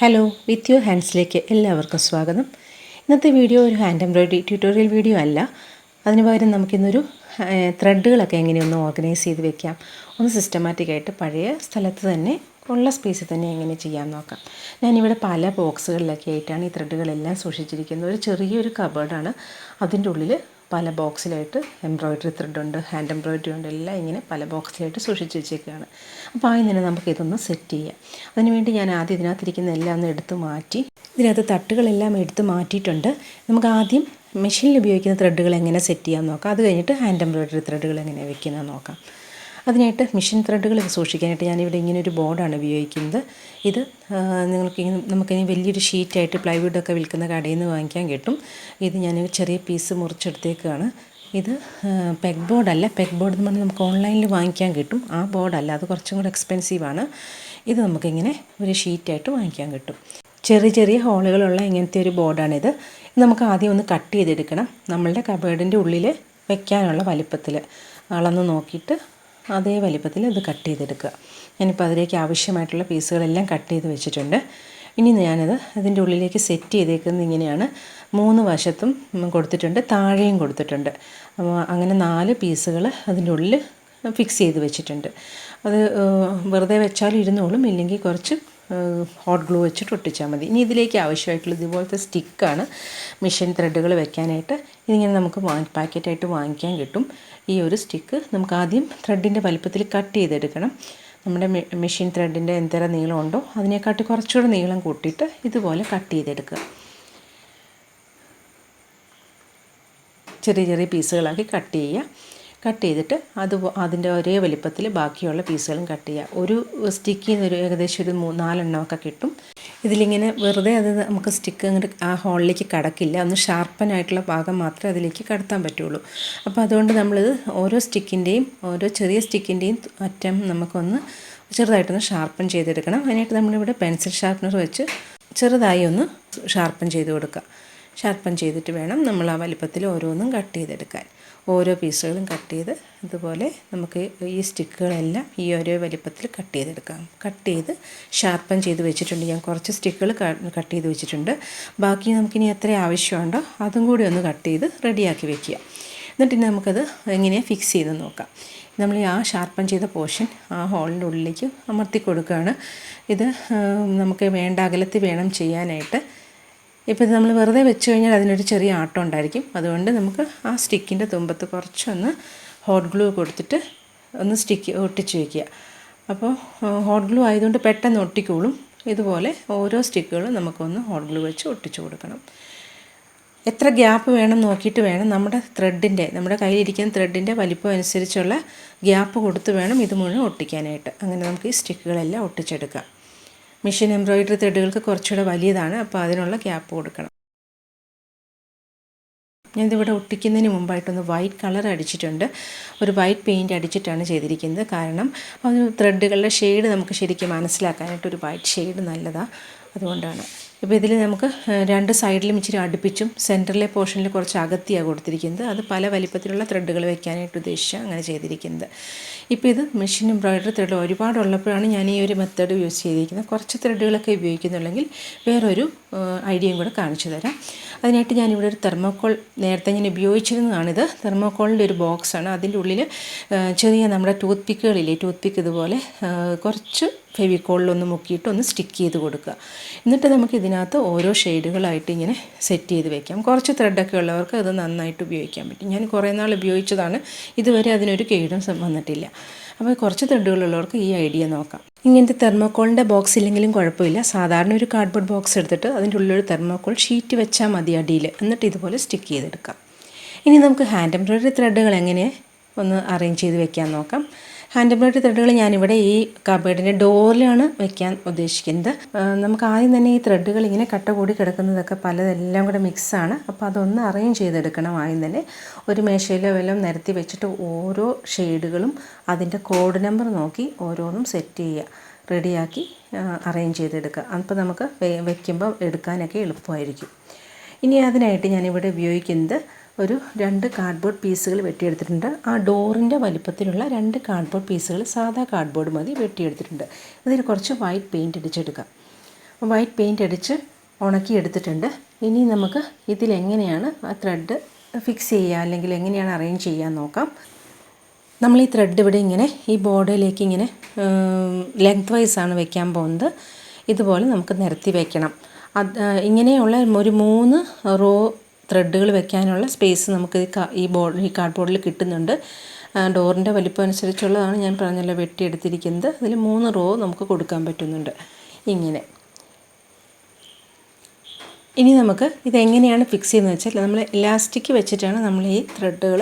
Hello with your ഹാൻഡ്സിലേക്ക് എല്ലാവർക്കും സ്വാഗതം. ഇന്നത്തെ വീഡിയോ ഒരു ഹാൻഡ് എംബ്രോയിഡറി ട്യൂട്ടോറിയൽ വീഡിയോ അല്ല. അതിന് പകരം നമുക്കിന്നൊരു ത്രെഡുകളൊക്കെ എങ്ങനെയൊന്ന് ഓർഗനൈസ് ചെയ്ത് വെക്കാം, ഒന്ന് സിസ്റ്റമാറ്റിക്കായിട്ട് പഴയ സ്ഥലത്ത് തന്നെ ഉള്ള സ്പേസിൽ തന്നെ എങ്ങനെ ചെയ്യാൻ നോക്കാം. ഞാനിവിടെ പല ബോക്സുകളിലൊക്കെ ആയിട്ടാണ് ഈ ത്രെഡുകളെല്ലാം സൂക്ഷിച്ചിരിക്കുന്നത്. ഒരു ചെറിയൊരു കബേർഡാണ്. അതിൻ്റെ ഉള്ളിൽ പല ബോക്സിലായിട്ട് എംബ്രോയിഡറി ത്രെഡുണ്ട്, ഹാൻഡ് എംബ്രോയിഡറി ഉണ്ട്, എല്ലാം ഇങ്ങനെ പല ബോക്സിലായിട്ട് സൂക്ഷിച്ച് വെച്ചേക്കുകയാണ്. അപ്പോൾ ആദ്യം തന്നെ നമുക്കിതൊന്ന് സെറ്റ് ചെയ്യാം. അതിനുവേണ്ടി ഞാൻ ആദ്യം ഇതിനകത്തിരിക്കുന്ന എല്ലാം ഒന്ന് എടുത്ത് മാറ്റി, ഇതിനകത്ത് തട്ടുകളെല്ലാം എടുത്ത് മാറ്റിയിട്ടുണ്ട്. നമുക്ക് ആദ്യം മെഷീനിൽ ഉപയോഗിക്കുന്ന ത്രെഡുകൾ എങ്ങനെ സെറ്റ് ചെയ്യാൻ നോക്കാം. അത് കഴിഞ്ഞിട്ട് ഹാൻഡ് എംബ്രോയിഡറി ത്രെഡുകൾ എങ്ങനെ വെക്കുന്നത് നോക്കാം. അതിനായിട്ട് മെഷീൻ ത്രെഡുകൾ സൂക്ഷിക്കാനായിട്ട് ഞാനിവിടെ ഇങ്ങനൊരു ബോർഡാണ് ഉപയോഗിക്കുന്നത്. ഇത് നമുക്കിനി വലിയൊരു ഷീറ്റായിട്ട് പ്ലൈവുഡൊക്കെ വിൽക്കുന്ന കടയിൽ നിന്ന് വാങ്ങിക്കാൻ കിട്ടും. ഇത് ഞാൻ ചെറിയ പീസ് മുറിച്ചെടുത്തേക്കാണ്. ഇത് പെഗ് ബോർഡല്ല. പെഗ് ബോർഡ് എന്ന് പറഞ്ഞാൽ നമുക്ക് ഓൺലൈനിൽ വാങ്ങിക്കാൻ കിട്ടും. ആ ബോർഡല്ല, അത് കുറച്ചും കൂടെ എക്സ്പെൻസീവാണ്. ഇത് നമുക്കിങ്ങനെ ഒരു ഷീറ്റായിട്ട് വാങ്ങിക്കാൻ കിട്ടും. ചെറിയ ചെറിയ ഹോളുകളുള്ള ഇങ്ങനത്തെ ഒരു ബോർഡാണിത്. നമുക്ക് ആദ്യം ഒന്ന് കട്ട് ചെയ്തെടുക്കണം. നമ്മളുടെ കബേർഡിൻ്റെ ഉള്ളിൽ വെക്കാനുള്ള വലിപ്പത്തിൽ അളന്ന് നോക്കിയിട്ട് അതേ വലിപ്പത്തിൽ ഇത് കട്ട് ചെയ്തെടുക്കുക. ഞാനിപ്പോൾ അതിലേക്ക് ആവശ്യമായിട്ടുള്ള പീസുകളെല്ലാം കട്ട് ചെയ്ത് വെച്ചിട്ടുണ്ട്. ഇനി ഞാനത് അതിൻ്റെ ഉള്ളിലേക്ക് സെറ്റ് ചെയ്തേക്കുന്നത് ഇങ്ങനെയാണ്. 3 വശത്തും കൊടുത്തിട്ടുണ്ട്, താഴെയും കൊടുത്തിട്ടുണ്ട്. അങ്ങനെ 4 പീസുകൾ അതിൻ്റെ ഉള്ളിൽ ഫിക്സ് ചെയ്ത് വെച്ചിട്ടുണ്ട്. അത് വെറുതെ വെച്ചാലും ഇരുന്നോളും, ഇല്ലെങ്കിൽ കുറച്ച് ഹോട്ട് ഗ്ലൂ വെച്ചിട്ട് ഒട്ടിച്ചാൽ മതി. ഇനി ഇതിലേക്ക് ആവശ്യമായിട്ടുള്ള ഇതുപോലത്തെ സ്റ്റിക്കാണ് മെഷീൻ ത്രെഡുകൾ വെക്കാനായിട്ട്. ഇതിങ്ങനെ നമുക്ക് പാക്കറ്റായിട്ട് വാങ്ങിക്കാൻ കിട്ടും. ഈ ഒരു സ്റ്റിക്ക് നമുക്ക് ആദ്യം ത്രെഡിൻ്റെ വലിപ്പത്തിൽ കട്ട് ചെയ്തെടുക്കണം. നമ്മുടെ മെഷീൻ ത്രെഡിൻ്റെ എന്തര നീളമുണ്ടോ അതിനെക്കാട്ടി കുറച്ചുകൂടെ നീളം കൂട്ടിയിട്ട് ഇതുപോലെ കട്ട് ചെയ്തെടുക്കുക. ചെറിയ ചെറിയ പീസുകളാക്കി കട്ട് ചെയ്യുക. കട്ട് ചെയ്തിട്ട് അതിൻ്റെ ഒരേ വലിപ്പത്തിൽ ബാക്കിയുള്ള പീസുകളും കട്ട് ചെയ്യുക. ഒരു സ്റ്റിക്കിൽ നിന്ന് ഏകദേശം ഒരു 4 എണ്ണമൊക്കെ കിട്ടും. ഇതിലിങ്ങനെ വെറുതെ അത് നമുക്ക് സ്റ്റിക്ക് അങ്ങോട്ട് ആ ഹോളിലേക്ക് കടക്കില്ല. ഒന്ന് ഷാർപ്പനായിട്ടുള്ള ഭാഗം മാത്രമേ അതിലേക്ക് കടത്താൻ പറ്റുള്ളൂ. അപ്പോൾ അതുകൊണ്ട് നമ്മളിത് ഓരോ ചെറിയ സ്റ്റിക്കിൻ്റെയും അറ്റം നമുക്കൊന്ന് ചെറുതായിട്ടൊന്ന് ഷാർപ്പൻ ചെയ്തെടുക്കണം. അതിനായിട്ട് നമ്മളിവിടെ പെൻസിൽ ഷാർപ്പനർ വെച്ച് ചെറുതായി ഒന്ന് ഷാർപ്പൻ ചെയ്ത് കൊടുക്കുക. ഷാർപ്പൻ ചെയ്തിട്ട് വേണം നമ്മൾ ആ വലിപ്പത്തിൽ ഓരോന്നും കട്ട് ചെയ്തെടുക്കാൻ. ഓരോ പീസുകളും കട്ട് ചെയ്ത് ഇതുപോലെ നമുക്ക് ഈ സ്റ്റിക്കുകളെല്ലാം ഈ ഓരോ വലിപ്പത്തിൽ കട്ട് ചെയ്തെടുക്കാം. കട്ട് ചെയ്ത് ഷാർപ്പൻ ചെയ്ത് വെച്ചിട്ടുണ്ട്. ഞാൻ കുറച്ച് സ്റ്റിക്കുകൾ കട്ട് ചെയ്ത് വെച്ചിട്ടുണ്ട്. ബാക്കി നമുക്കിനി എത്ര ആവശ്യമുണ്ടോ അതും കൂടി ഒന്ന് കട്ട് ചെയ്ത് റെഡിയാക്കി വെക്കുക. എന്നിട്ട് നമുക്കത് എങ്ങനെയാണ് ഫിക്സ് ചെയ്ത് നോക്കാം. നമ്മൾ ആ ഷാർപ്പൻ ചെയ്ത പോർഷൻ ആ ഹോളിൻ്റെ ഉള്ളിലേക്ക് അമർത്തി കൊടുക്കുകയാണ്. ഇത് നമുക്ക് വേണ്ട അകലത്തിൽ വേണം ചെയ്യാനായിട്ട്. ഇപ്പോൾ നമ്മൾ വെറുതെ വെച്ച് കഴിഞ്ഞാൽ അതിനൊരു ചെറിയ ആട്ടം ഉണ്ടായിരിക്കും. അതുകൊണ്ട് നമുക്ക് ആ സ്റ്റിക്കിൻ്റെ തുമ്പത്ത് കുറച്ചൊന്ന് ഹോട്ട് ഗ്ലൂ കൊടുത്തിട്ട് ഒന്ന് ഒട്ടിച്ച് വയ്ക്കുക. അപ്പോൾ ഹോട്ട് ഗ്ലൂ ആയതുകൊണ്ട് പെട്ടെന്ന് ഒട്ടിക്കോളും. ഇതുപോലെ ഓരോ സ്റ്റിക്കുകളും നമുക്കൊന്ന് ഹോട്ട് ഗ്ലൂ വെച്ച് ഒട്ടിച്ച് കൊടുക്കണം. എത്ര ഗ്യാപ്പ് വേണം നോക്കിയിട്ട് വേണം നമ്മുടെ കയ്യിലിരിക്കുന്ന ത്രെഡിൻ്റെ വലിപ്പം അനുസരിച്ചുള്ള ഗ്യാപ്പ് കൊടുത്ത് വേണം ഇത് മുഴുവൻ ഒട്ടിക്കാനായിട്ട്. അങ്ങനെ നമുക്ക് ഈ സ്റ്റിക്കുകളെല്ലാം ഒട്ടിച്ചെടുക്കാം. മെഷീൻ എംബ്രോയിഡറി ത്രെഡുകൾക്ക് കുറച്ചുകൂടെ വലിയതാണ്, അപ്പോൾ അതിനുള്ള ഗ്യാപ്പ് കൊടുക്കണം. ഞാനിതിവിടെ ഒട്ടിക്കുന്നതിന് മുമ്പായിട്ടൊന്ന് വൈറ്റ് കളർ അടിച്ചിട്ടുണ്ട്. ഒരു വൈറ്റ് പെയിൻറ്റ് അടിച്ചിട്ടാണ് ചെയ്തിരിക്കുന്നത്. കാരണം അത് ത്രെഡുകളുടെ ഷെയ്ഡ് നമുക്ക് ശരിക്കും മനസ്സിലാക്കാനായിട്ട് ഒരു വൈറ്റ് ഷെയ്ഡ് നല്ലതാണ്. അതുകൊണ്ടാണ്. ഇപ്പോൾ ഇതിൽ നമുക്ക് 2 സൈഡിലും ഇച്ചിരി അടുപ്പിച്ചും സെൻറ്ററിലെ പോർഷനിൽ കുറച്ച് അകത്തിയാണ് കൊടുത്തിരിക്കുന്നത്. അത് പല വലിപ്പത്തിലുള്ള ത്രെഡുകൾ വെക്കാനായിട്ട് ഉദ്ദേശിച്ചാണ് അങ്ങനെ ചെയ്തിരിക്കുന്നത്. ഇപ്പോൾ ഇത് മെഷീൻ എംബ്രോയിഡറി ത്രെഡ് ഒരുപാടുള്ളപ്പോഴാണ് ഞാൻ ഈ ഒരു മെത്തേഡ് യൂസ് ചെയ്തിരിക്കുന്നത്. കുറച്ച് ത്രെഡുകളൊക്കെ ഉപയോഗിക്കുന്നുണ്ടെങ്കിൽ വേറൊരു ഐഡിയയും കൂടെ കാണിച്ചു തരാം. അതിനായിട്ട് ഞാനിവിടെ ഒരു തെർമോക്കോൾ നേരത്തെ ഞാൻ ഉപയോഗിച്ചിരുന്നതാണിത്. തെർമോക്കോളിൻ്റെ ഒരു ബോക്സാണ്. അതിൻ്റെ ഉള്ളിൽ ചെറിയ നമ്മുടെ ടൂത്ത് പിക്ക് ഇതുപോലെ കുറച്ച് ഫെവിക്കോളിലൊന്ന് മുക്കിയിട്ട് ഒന്ന് സ്റ്റിക്ക് ചെയ്ത് കൊടുക്കുക. എന്നിട്ട് നമുക്ക് ഇതിനകത്ത് ഓരോ ഷെയ്ഡുകളായിട്ട് ഇങ്ങനെ സെറ്റ് ചെയ്ത് വെക്കാം. കുറച്ച് ത്രെഡൊക്കെ ഉള്ളവർക്ക് അത് നന്നായിട്ട് ഉപയോഗിക്കാൻ പറ്റും. ഞാൻ കുറേ നാൾ ഉപയോഗിച്ചതാണ്. ഇതുവരെ അതിനൊരു കേടും വന്നിട്ടില്ല. അപ്പോൾ കുറച്ച് ത്രെഡുകളുള്ളവർക്ക് ഈ ഐഡിയ നോക്കാം. ഇങ്ങനത്തെ തെർമോക്കോളിൻ്റെ ബോക്സ് ഇല്ലെങ്കിലും കുഴപ്പമില്ല. സാധാരണ ഒരു കാർഡ്ബോർഡ് ബോക്സ് എടുത്തിട്ട് അതിൻ്റെ ഉള്ളിലൊരു തെർമോക്കോൾ ഷീറ്റ് വെച്ചാൽ മതി അടിയിൽ. എന്നിട്ട് ഇതുപോലെ സ്റ്റിക്ക് ചെയ്തെടുക്കാം. ഇനി നമുക്ക് ഹാൻഡ് എംബ്രോയിഡറി ത്രെഡുകൾ എങ്ങനെ ഒന്ന് അറേഞ്ച് ചെയ്ത് വെക്കാൻ നോക്കാം. ഹാൻഡ് എംബ്രോയിഡറി ത്രെഡുകൾ ഞാനിവിടെ ഈ കബേർഡിൻ്റെ ഡോറിലാണ് വെക്കാൻ ഉദ്ദേശിക്കുന്നത്. നമുക്ക് ആദ്യം തന്നെ ഈ ത്രെഡുകൾ ഇങ്ങനെ കട്ട കൂടി കിടക്കുന്നതൊക്കെ പലതെല്ലാം കൂടെ മിക്സാണ്. അപ്പോൾ അതൊന്ന് അറേഞ്ച് ചെയ്തെടുക്കണം. ആദ്യം തന്നെ ഒരു മേശയിലോ വല്ലതും നിരത്തി വെച്ചിട്ട് ഓരോ ഷെയ്ഡുകളും അതിൻ്റെ കോഡ് നമ്പർ നോക്കി ഓരോന്നും സെറ്റ് ചെയ്യുക, റെഡിയാക്കി അറേഞ്ച് ചെയ്തെടുക്കുക. അപ്പോൾ നമുക്ക് വയ്ക്കുമ്പോൾ എടുക്കാനൊക്കെ എളുപ്പമായിരിക്കും. ഇനി അതിനായിട്ട് ഞാനിവിടെ ഉപയോഗിക്കുന്നത് ഒരു 2 കാർഡ്ബോർഡ് പീസുകൾ വെട്ടിയെടുത്തിട്ടുണ്ട്. ആ ഡോറിൻ്റെ വലിപ്പത്തിലുള്ള 2 കാർഡ്ബോർഡ് പീസുകൾ സാധാ കാർഡ്ബോർഡ് മതി വെട്ടിയെടുത്തിട്ടുണ്ട്. അതിൽ കുറച്ച് വൈറ്റ് പെയിൻറ്റ് അടിച്ചെടുക്കാം. വൈറ്റ് പെയിൻ്റ് അടിച്ച് ഉണക്കി എടുത്തിട്ടുണ്ട്. ഇനി നമുക്ക് ഇതിലെങ്ങനെയാണ് ആ ത്രെഡ് ഫിക്സ് ചെയ്യുക അല്ലെങ്കിൽ എങ്ങനെയാണ് അറേഞ്ച് ചെയ്യാൻ നോക്കാം. നമ്മൾ ഈ ത്രെഡ് ഇവിടെ ഇങ്ങനെ ഈ ബോർഡിലേക്ക് ഇങ്ങനെ ലെങ്ത് വൈസാണ് വെക്കാൻ പോകുന്നത്. ഇതുപോലെ നമുക്ക് നിരത്തി വെക്കണം. ഇങ്ങനെയുള്ള ഒരു 3 റോ ത്രെഡുകൾ വെക്കാനുള്ള സ്പേസ് നമുക്ക് ഈ കാർഡ്ബോർഡിൽ കിട്ടുന്നുണ്ട്. ഡോറിൻ്റെ വലിപ്പം അനുസരിച്ചുള്ളതാണ് ഞാൻ പറഞ്ഞല്ലോ വെട്ടിയെടുത്തിരിക്കുന്നത്. അതിൽ 3 റോ നമുക്ക് കൊടുക്കാൻ പറ്റുന്നുണ്ട് ഇങ്ങനെ. ഇനി നമുക്ക് ഇതെങ്ങനെയാണ് ഫിക്സ് ചെയ്യുന്നത് വെച്ചാൽ നമ്മൾ ഇലാസ്റ്റിക് വെച്ചിട്ടാണ് നമ്മൾ ഈ ത്രെഡുകൾ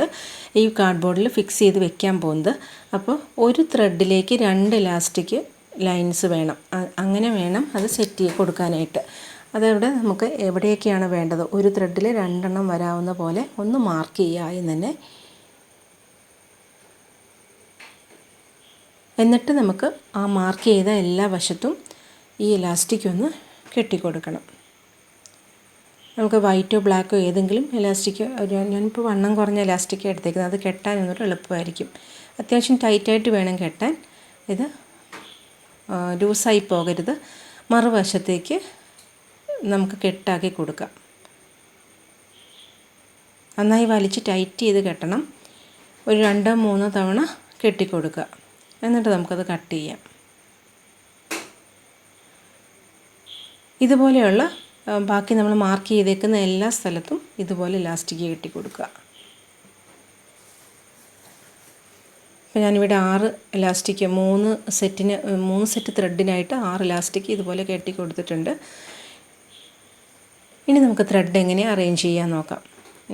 ഈ കാർഡ്ബോർഡിൽ ഫിക്സ് ചെയ്ത് വെക്കാൻ പോകുന്നത്. അപ്പോൾ ഒരു ത്രെഡിലേക്ക് 2 ഇലാസ്റ്റിക് ലൈൻസ് വേണം. അങ്ങനെ വേണം അത് സെറ്റ് ചെയ്ത് കൊടുക്കാനായിട്ട്. അതവിടെ നമുക്ക് എവിടെയൊക്കെയാണ് വേണ്ടത് ഒരു ത്രെഡിൽ 2 എണ്ണം വരാവുന്ന പോലെ ഒന്ന് മാർക്ക് ചെയ്യുക ആദ്യം തന്നെ. എന്നിട്ട് നമുക്ക് ആ മാർക്ക് ചെയ്ത എല്ലാ വശത്തും ഈ ഇലാസ്റ്റിക് ഒന്ന് കെട്ടിക്കൊടുക്കണം. നമുക്ക് വൈറ്റോ ബ്ലാക്കോ ഏതെങ്കിലും ഇലാസ്റ്റിക്, ഞാനിപ്പോൾ വണ്ണം കുറഞ്ഞ ഇലാസ്റ്റിക് എടുത്തേക്കുന്നത്. അത് കെട്ടാൻ ഒന്നൊരു എളുപ്പമായിരിക്കും. അത്യാവശ്യം ടൈറ്റായിട്ട് വേണം കെട്ടാൻ. ഇത് ലൂസായി പോകരുത്. മറുവശത്തേക്ക് നമുക്ക് കെട്ടാക്കി കൊടുക്കാം. നന്നായി വലിച്ച് ടൈറ്റ് ചെയ്ത് കെട്ടണം. ഒരു 2-3 തവണ കെട്ടിക്കൊടുക്കുക. എന്നിട്ട് നമുക്കത് കട്ട് ചെയ്യാം. ഇതുപോലെയുള്ള ബാക്കി നമ്മൾ മാർക്ക് ചെയ്തേക്കുന്ന എല്ലാ സ്ഥലത്തും ഇതുപോലെ ഇലാസ്റ്റിക് കെട്ടി കൊടുക്കുക. അപ്പോൾ ഞാനിവിടെ 6 ഇലാസ്റ്റിക് 3 സെറ്റ് ത്രെഡിനായിട്ട് 6 ഇലാസ്റ്റിക് ഇതുപോലെ കെട്ടി കൊടുത്തിട്ടുണ്ട്. ഇനി നമുക്ക് ത്രെഡ് എങ്ങനെ അറേഞ്ച് ചെയ്യാൻ നോക്കാം.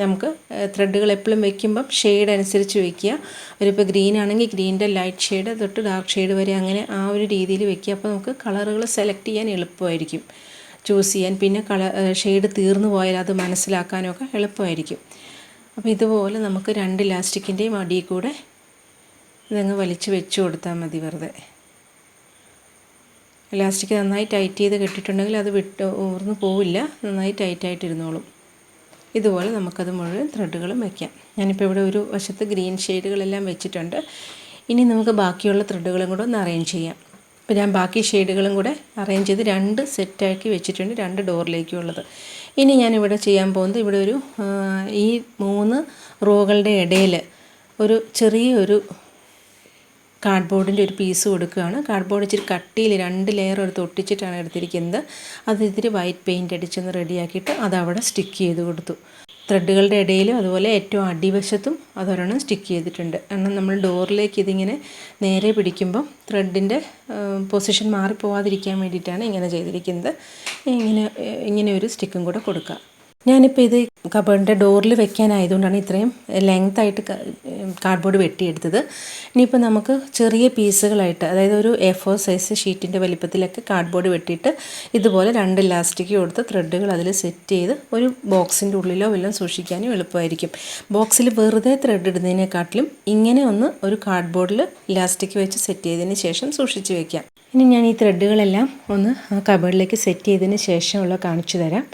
നമുക്ക് ത്രെഡുകൾ എപ്പോഴും വെക്കുമ്പം ഷെയ്ഡ് അനുസരിച്ച് വയ്ക്കുക. ഒരിപ്പോൾ ഗ്രീൻ ആണെങ്കിൽ ഗ്രീനിൻ്റെ ലൈറ്റ് ഷെയ്ഡ് തൊട്ട് ഡാർക്ക് ഷെയ്ഡ് വരെ അങ്ങനെ ആ ഒരു രീതിയിൽ വയ്ക്കുക. അപ്പോൾ നമുക്ക് കളറുകൾ സെലക്ട് ചെയ്യാൻ എളുപ്പമായിരിക്കും, ചൂസ് ചെയ്യാൻ. പിന്നെ ഷെയ്ഡ് തീർന്നു പോയാൽ അത് മനസ്സിലാക്കാനൊക്കെ എളുപ്പമായിരിക്കും. അപ്പോൾ ഇതുപോലെ നമുക്ക് 2 ഇലാസ്റ്റിക്കിൻ്റെയും അടിയിൽ കൂടെ ഇതങ്ങ് വലിച്ച് വെച്ച് കൊടുത്താൽ മതി. വെറുതെ ഇലാസ്റ്റിക് നന്നായി ടൈറ്റ് ചെയ്ത് കെട്ടിയിട്ടുണ്ടെങ്കിൽ അത് ഊർന്ന് പോവില്ല, നന്നായി ടൈറ്റായിട്ടിരുന്നോളും. ഇതുപോലെ നമുക്കത് മുഴുവൻ ത്രെഡുകളും വയ്ക്കാം. ഞാനിപ്പോൾ ഇവിടെ ഒരു വശത്ത് ഗ്രീൻ ഷെയ്ഡുകളെല്ലാം വെച്ചിട്ടുണ്ട്. ഇനി നമുക്ക് ബാക്കിയുള്ള ത്രെഡുകളും കൂടെ ഒന്ന് അറേഞ്ച് ചെയ്യാം. ഇപ്പോൾ ഞാൻ ബാക്കി ഷെയ്ഡുകളും കൂടെ അറേഞ്ച് ചെയ്ത് 2 സെറ്റാക്കി വെച്ചിട്ടുണ്ട്, 2 ഡോറിലേക്കുള്ളത്. ഇനി ഞാനിവിടെ ചെയ്യാൻ പോകുന്നത് ഇവിടെ ഒരു ഈ 3 റോകളുടെ ഇടയിൽ ഒരു ചെറിയൊരു കാർഡ്ബോർഡിൻ്റെ ഒരു പീസ് കൊടുക്കുകയാണ്. കാർഡ്ബോർഡ് ഇച്ചിരി കട്ടിയിൽ 2 ലെയർ എടുത്ത് ഒട്ടിച്ചിട്ടാണ് എടുത്തിരിക്കുന്നത്. അത് ഇത്തിരി വൈറ്റ് പെയിൻ്റ് അടിച്ചൊന്ന് റെഡിയാക്കിയിട്ട് അതവിടെ സ്റ്റിക്ക് ചെയ്ത് കൊടുത്തു. ത്രെഡുകളുടെ ഇടയിലും അതുപോലെ ഏറ്റവും അടിവശത്തും അതൊരെണ്ണം സ്റ്റിക്ക് ചെയ്തിട്ടുണ്ട്. കാരണം നമ്മൾ ഡോറിലേക്ക് ഇതിങ്ങനെ നേരെ പിടിക്കുമ്പം ത്രെഡിൻ്റെ പൊസിഷൻ മാറിപ്പോവാതിരിക്കാൻ വേണ്ടിയിട്ടാണ് ഇങ്ങനെ ചെയ്തിരിക്കുന്നത്. ഇങ്ങനെ ഒരു സ്റ്റിക്കും കൂടെ കൊടുക്കുക. ഞാനിപ്പോൾ ഇത് കബോർഡിൻ്റെ ഡോറിൽ വെക്കാനായതുകൊണ്ടാണ് ഇത്രയും ലെങ്തായിട്ട് കാർഡ്ബോർഡ് വെട്ടിയെടുത്തത്. ഇനിയിപ്പോൾ നമുക്ക് ചെറിയ പീസുകളായിട്ട്, അതായത് ഒരു A4 സൈസ് ഷീറ്റിൻ്റെ വലിപ്പത്തിലൊക്കെ കാർഡ്ബോർഡ് വെട്ടിയിട്ട് ഇതുപോലെ 2 ഇലാസ്റ്റിക് കൊടുത്ത് ത്രെഡുകൾ അതിൽ സെറ്റ് ചെയ്ത് ഒരു ബോക്സിൻ്റെ ഉള്ളിലോ വല്ലതും സൂക്ഷിക്കാനും എളുപ്പമായിരിക്കും. ബോക്സിൽ വെറുതെ ത്രെഡ് ഇടുന്നതിനെക്കാട്ടിലും ഇങ്ങനെ ഒരു കാർഡ്ബോർഡിൽ ഇലാസ്റ്റിക് വെച്ച് സെറ്റ് ചെയ്തതിന് ശേഷം സൂക്ഷിച്ച് വയ്ക്കാം. ഇനി ഞാൻ ഈ ത്രെഡുകളെല്ലാം ഒന്ന് കബോർഡിലേക്ക് സെറ്റ് ചെയ്തതിന് ശേഷമുള്ള കാണിച്ചു തരാം.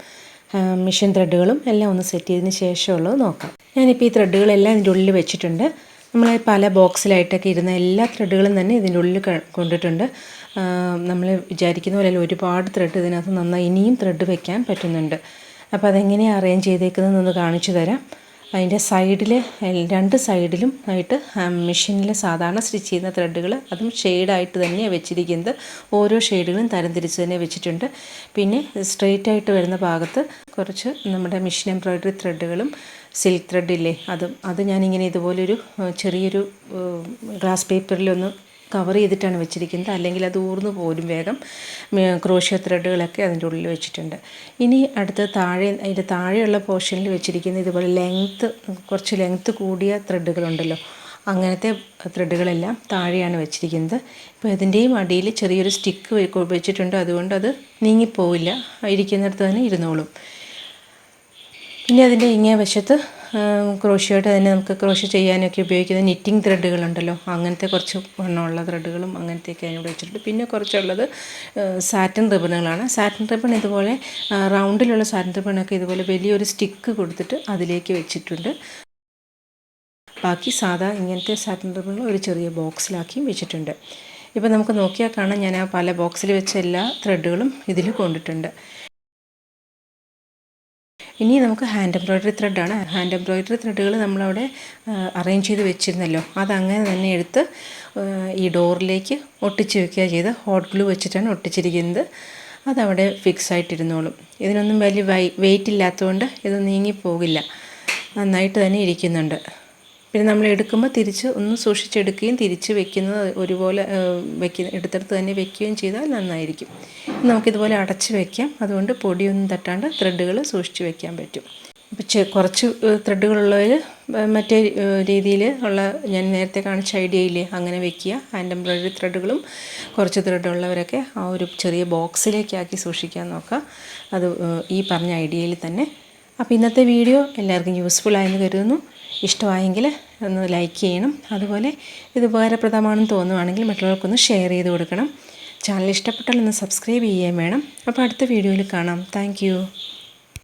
മിഷൻ ത്രെഡുകളും എല്ലാം ഒന്ന് സെറ്റ് ചെയ്തതിന് ശേഷമുള്ളത് നോക്കാം. ഞാനിപ്പോൾ ഈ ത്രെഡുകളെല്ലാം ഇതിൻ്റെ ഉള്ളിൽ വെച്ചിട്ടുണ്ട്. നമ്മൾ പല ബോക്സിലായിട്ടൊക്കെ ഇരുന്ന എല്ലാ ത്രെഡുകളും തന്നെ ഇതിൻ്റെ ഉള്ളിൽ കൊണ്ടിട്ടുണ്ട്. നമ്മൾ വിചാരിക്കുന്ന പോലെ ഒരുപാട് ത്രെഡ് ഇതിനകത്ത് നന്നായി ഇനിയും ത്രെഡ് വെക്കാൻ പറ്റുന്നുണ്ട്. അപ്പോൾ അതെങ്ങനെയാണ് അറേഞ്ച് ചെയ്തേക്കുന്നതെന്നൊന്ന് കാണിച്ചു തരാം. അതിൻ്റെ സൈഡിൽ 2 സൈഡിലും ആയിട്ട് മെഷീനിൽ സാധാരണ സ്റ്റിച്ച് ചെയ്യുന്ന ത്രെഡുകൾ അതും ഷെയ്ഡായിട്ട് തന്നെയാണ് വെച്ചിരിക്കുന്നത്. ഓരോ ഷെയ്ഡുകളും തരംതിരിച്ച് തന്നെ വെച്ചിട്ടുണ്ട്. പിന്നെ സ്ട്രെയിറ്റ് ആയിട്ട് വരുന്ന ഭാഗത്ത് കുറച്ച് നമ്മുടെ മെഷീൻ എംബ്രോയ്ഡറി ത്രെഡുകളും സിൽക്ക് ത്രെഡില്ലേ അത് ഞാനിങ്ങനെ ഇതുപോലൊരു ചെറിയൊരു ഗ്ലാസ് പേപ്പറിലൊന്ന് കവർ ചെയ്തിട്ടാണ് വെച്ചിരിക്കുന്നത്. അല്ലെങ്കിൽ അത് ഊർന്നു പോരും വേഗം. ക്രോഷ്യ ത്രെഡുകളൊക്കെ അതിൻ്റെ ഉള്ളിൽ വെച്ചിട്ടുണ്ട്. ഇനി അടുത്ത അതിൻ്റെ താഴെയുള്ള പോർഷനിൽ വെച്ചിരിക്കുന്ന ഇതുപോലെ കുറച്ച് ലെങ്ത്ത് കൂടിയ ത്രെഡുകളുണ്ടല്ലോ, അങ്ങനത്തെ ത്രെഡുകളെല്ലാം താഴെയാണ് വെച്ചിരിക്കുന്നത്. ഇപ്പോൾ ഇതിൻ്റെയും അടിയിൽ ചെറിയൊരു സ്റ്റിക്ക് വെച്ചിട്ടുണ്ട്. അതുകൊണ്ട് അത് നീങ്ങിപ്പോവില്ല, ഇരിക്കുന്നിടത്ത് തന്നെ ഇരുന്നോളും. പിന്നെ അതിൻ്റെ ഇങ്ങേ വശത്ത് ക്രോഷ്യയായിട്ട് തന്നെ നമുക്ക് ക്രോഷ്യ ചെയ്യാനൊക്കെ ഉപയോഗിക്കുന്ന നിറ്റിംഗ് ത്രെഡുകളുണ്ടല്ലോ, അങ്ങനത്തെ കുറച്ച് എണ്ണമുള്ള ത്രെഡുകളും അങ്ങനത്തെയൊക്കെ അതിനോട് വെച്ചിട്ടുണ്ട്. പിന്നെ കുറച്ചുള്ളത് സാറ്റിൻ റിബണുകളാണ്. സാറ്റിൻ റിബൺ ഇതുപോലെ റൗണ്ടിലുള്ള സാറ്റിൻ റിബണൊക്കെ ഇതുപോലെ വലിയൊരു സ്റ്റിക്ക് കൊടുത്തിട്ട് അതിലേക്ക് വെച്ചിട്ടുണ്ട്. ബാക്കി സാധാ ഇങ്ങനത്തെ സാറ്റിൻ റിബണുകൾ ഒരു ചെറിയ ബോക്സിലാക്കിയും വെച്ചിട്ടുണ്ട്. ഇപ്പോൾ നമുക്ക് നോക്കിയാൽ കാണാം ഞാൻ ആ പല ബോക്സിൽ വെച്ച എല്ലാ ത്രെഡുകളും ഇതിൽ കൊണ്ടിട്ടുണ്ട്. ഇനി നമുക്ക് ഹാൻഡ് എംബ്രോയ്ഡറി ത്രെഡാണ്. ഹാൻഡ് എംബ്രോയ്ഡറി ത്രെഡുകൾ നമ്മളവിടെ അറേഞ്ച് ചെയ്ത് വെച്ചിരുന്നല്ലോ, അതങ്ങനെ തന്നെ എടുത്ത് ഈ ഡോറിലേക്ക് ഒട്ടിച്ച് വെക്കുക ചെയ്ത്. ഹോട്ട് ഗ്ലൂ വെച്ചിട്ടാണ് ഒട്ടിച്ചിരിക്കുന്നത്. അതവിടെ ഫിക്സ് ആയിട്ടിരുന്നോളും. ഇതിനൊന്നും വലിയ വെയിറ്റ് ഇല്ലാത്തതുകൊണ്ട് ഇത് നീങ്ങിപ്പോകില്ല, നന്നായിട്ട് തന്നെ ഇരിക്കുന്നുണ്ട്. പിന്നെ നമ്മൾ എടുക്കുമ്പോൾ തിരിച്ച് ഒന്ന് സൂക്ഷിച്ചെടുക്കുകയും തിരിച്ച് വെക്കുന്നത് ഒരുപോലെ എടുത്തെടുത്ത് തന്നെ വെക്കുകയും ചെയ്താൽ നന്നായിരിക്കും. നമുക്കിതുപോലെ അടച്ച് വയ്ക്കാം. അതുകൊണ്ട് പൊടിയൊന്നും തട്ടാണ്ട് ത്രെഡുകൾ സൂക്ഷിച്ച് വയ്ക്കാൻ പറ്റും. ഇപ്പോൾ കുറച്ച് ത്രെഡുകളുള്ളവർ മറ്റേ രീതിയിൽ ഉള്ള ഞാൻ നേരത്തെ കാണിച്ച ഐഡിയയിൽ അങ്ങനെ വെക്കുക. ഹാൻഡ് എംബ്രോയ്ഡറി ത്രെഡുകളും കുറച്ച് ത്രെഡുള്ളവരൊക്കെ ആ ഒരു ചെറിയ ബോക്സിലേക്കാക്കി സൂക്ഷിക്കാൻ നോക്കുക. അത് ഈ പറഞ്ഞ ഐഡിയയിൽ തന്നെ. അപ്പോൾ ഇന്നത്തെ വീഡിയോ എല്ലാവർക്കും യൂസ്ഫുൾ ആയെന്ന് കരുതുന്നു. ഇഷ്ടമായെങ്കിൽ ഒന്ന് ലൈക്ക് ചെയ്യണം. അതുപോലെ ഇത് ഉപകാരപ്രദമാണെന്ന് തോന്നുവാണെങ്കിൽ മറ്റുള്ളവർക്കൊന്ന് ഷെയർ ചെയ്ത് കൊടുക്കണം. ചാനൽ ഇഷ്ടപ്പെട്ടാൽ ഒന്ന് സബ്സ്ക്രൈബ് ചെയ്യുകയും വേണം. അപ്പോൾ അടുത്ത വീഡിയോയിൽ കാണാം. താങ്ക്